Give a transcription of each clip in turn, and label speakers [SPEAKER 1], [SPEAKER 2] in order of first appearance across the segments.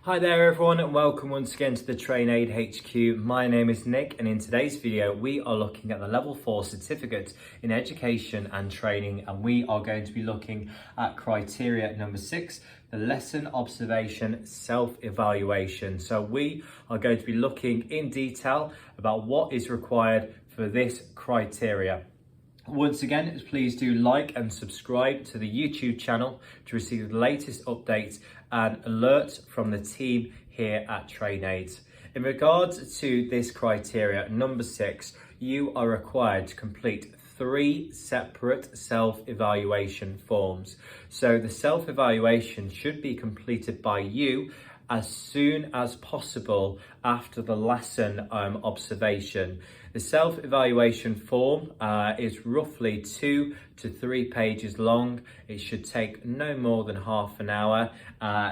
[SPEAKER 1] Hi there everyone, and welcome once again to the TrainAid HQ. My name is Nick, and in today's video we are looking at the Level 4 Certificate in Education and Training, and we are going to be looking at criteria number 6, the lesson observation self-evaluation. So we are going to be looking in detail about what is required for this criteria. Once again, please do like and subscribe to the YouTube channel to receive the latest updates and alerts from the team here at TrainAid. In regards to this criteria, number 6, you are required to complete 3 separate self-evaluation forms. So the self-evaluation should be completed by you as soon as possible after the lesson observation. The self-evaluation form is roughly 2 to 3 pages long. It should take no more than half an hour.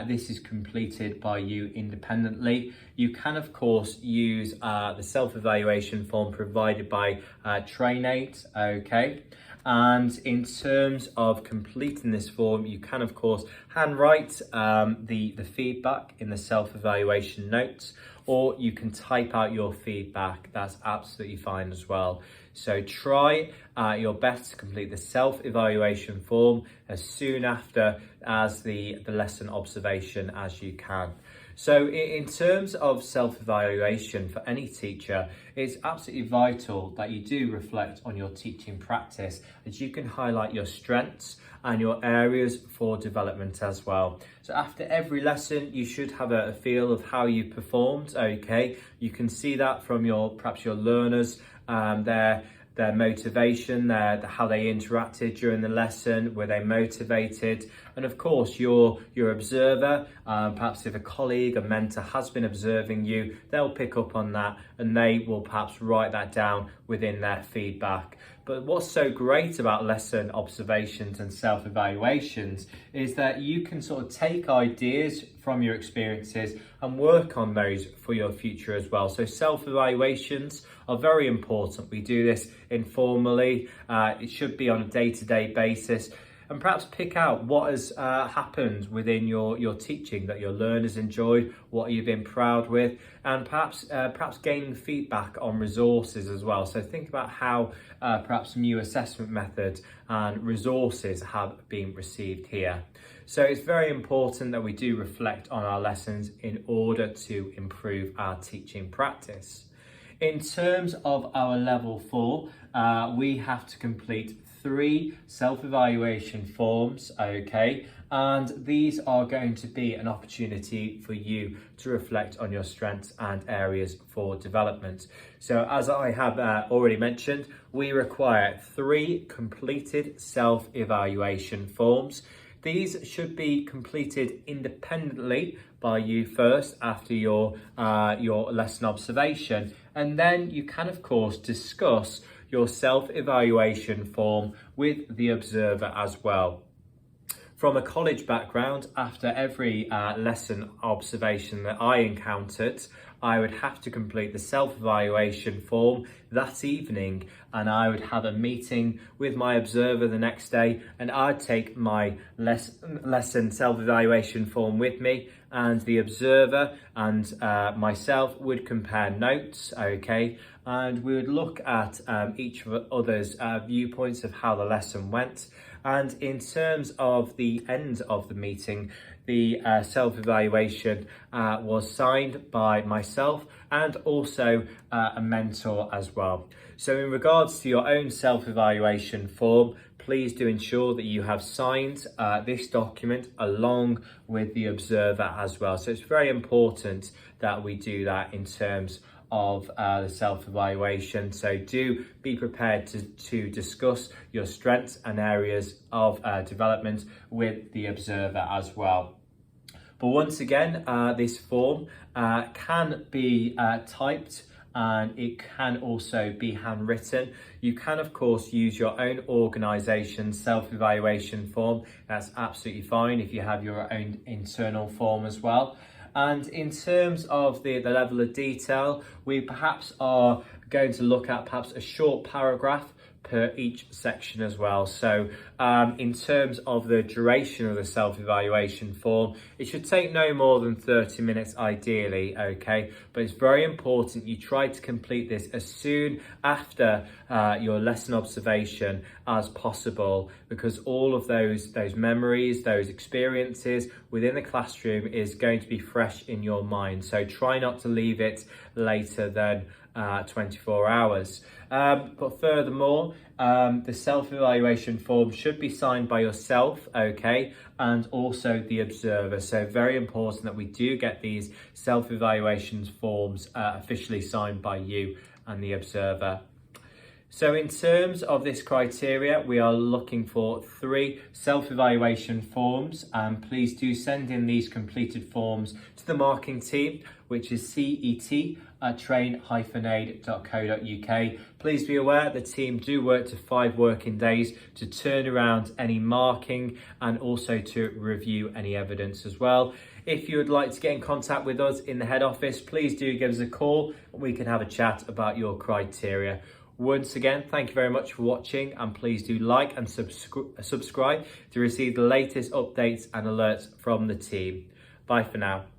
[SPEAKER 1] This is completed by you independently. You can of course use the self-evaluation form provided by TrainAid, okay? And in terms of completing this form, you can of course handwrite the feedback in the self-evaluation notes, or you can type out your feedback. That's absolutely fine as well. So try your best to complete the self-evaluation form as soon after as the lesson observation as you can. So in terms of self-evaluation for any teacher, it's absolutely vital that you do reflect on your teaching practice, as you can highlight your strengths and your areas for development as well. So after every lesson, you should have a feel of how you performed, okay? You can see that from perhaps your learners, their motivation, how they interacted during the lesson, were they motivated? And of course, your observer, perhaps if a colleague, a mentor has been observing you, they'll pick up on that and they will perhaps write that down within their feedback. But what's so great about lesson observations and self-evaluations is that you can sort of take ideas from your experiences and work on those for your future as well. So self-evaluations are very important. We do this informally. It should be on a day-to-day basis. And perhaps pick out what has happened within your teaching that your learners enjoyed, what you've been proud with, and perhaps gaining feedback on resources as well. So think about how perhaps new assessment methods and resources have been received here. So it's very important that we do reflect on our lessons in order to improve our teaching practice. In terms of our level 4, we have to complete 3 self-evaluation forms, okay? And these are going to be an opportunity for you to reflect on your strengths and areas for development. So as I have already mentioned, we require 3 completed self-evaluation forms. These should be completed independently by you first after your lesson observation, and then you can of course discuss your self-evaluation form with the observer as well. From a college background, after every lesson observation that I encountered, I would have to complete the self-evaluation form that evening, and I would have a meeting with my observer the next day, and I'd take my lesson self-evaluation form with me, and the observer and myself would compare notes, okay? And we would look at each other's viewpoints of how the lesson went. And in terms of the end of the meeting, the self-evaluation was signed by myself and also a mentor as well. So in regards to your own self-evaluation form, please do ensure that you have signed this document along with the observer as well. So it's very important that we do that in terms of the self-evaluation. So do be prepared to discuss your strengths and areas of development with the observer as well. But once again, this form can be typed, and it can also be handwritten. You can of course use your own organisation self-evaluation form. That's absolutely fine if you have your own internal form as well. And in terms of the level of detail, we perhaps are going to look at perhaps a short paragraph per each section as well. So in terms of the duration of the self-evaluation form, it should take no more than 30 minutes ideally, okay? But it's very important you try to complete this as soon after your lesson observation as possible, because all of those memories, those experiences within the classroom is going to be fresh in your mind. So try not to leave it later than 24 hours. But furthermore, the self-evaluation form should be signed by yourself, okay, and also the observer. So very important that we do get these self-evaluation forms officially signed by you and the observer. So in terms of this criteria, we are looking for 3 self-evaluation forms, and please do send in these completed forms to the marking team, which is CET@train-aid.co.uk. Please be aware the team do work to 5 working days to turn around any marking and also to review any evidence as well. If you would like to get in contact with us in the head office, please do give us a call and we can have a chat about your criteria. Once again, thank you very much for watching, and please do like and subscribe to receive the latest updates and alerts from the team. Bye for now.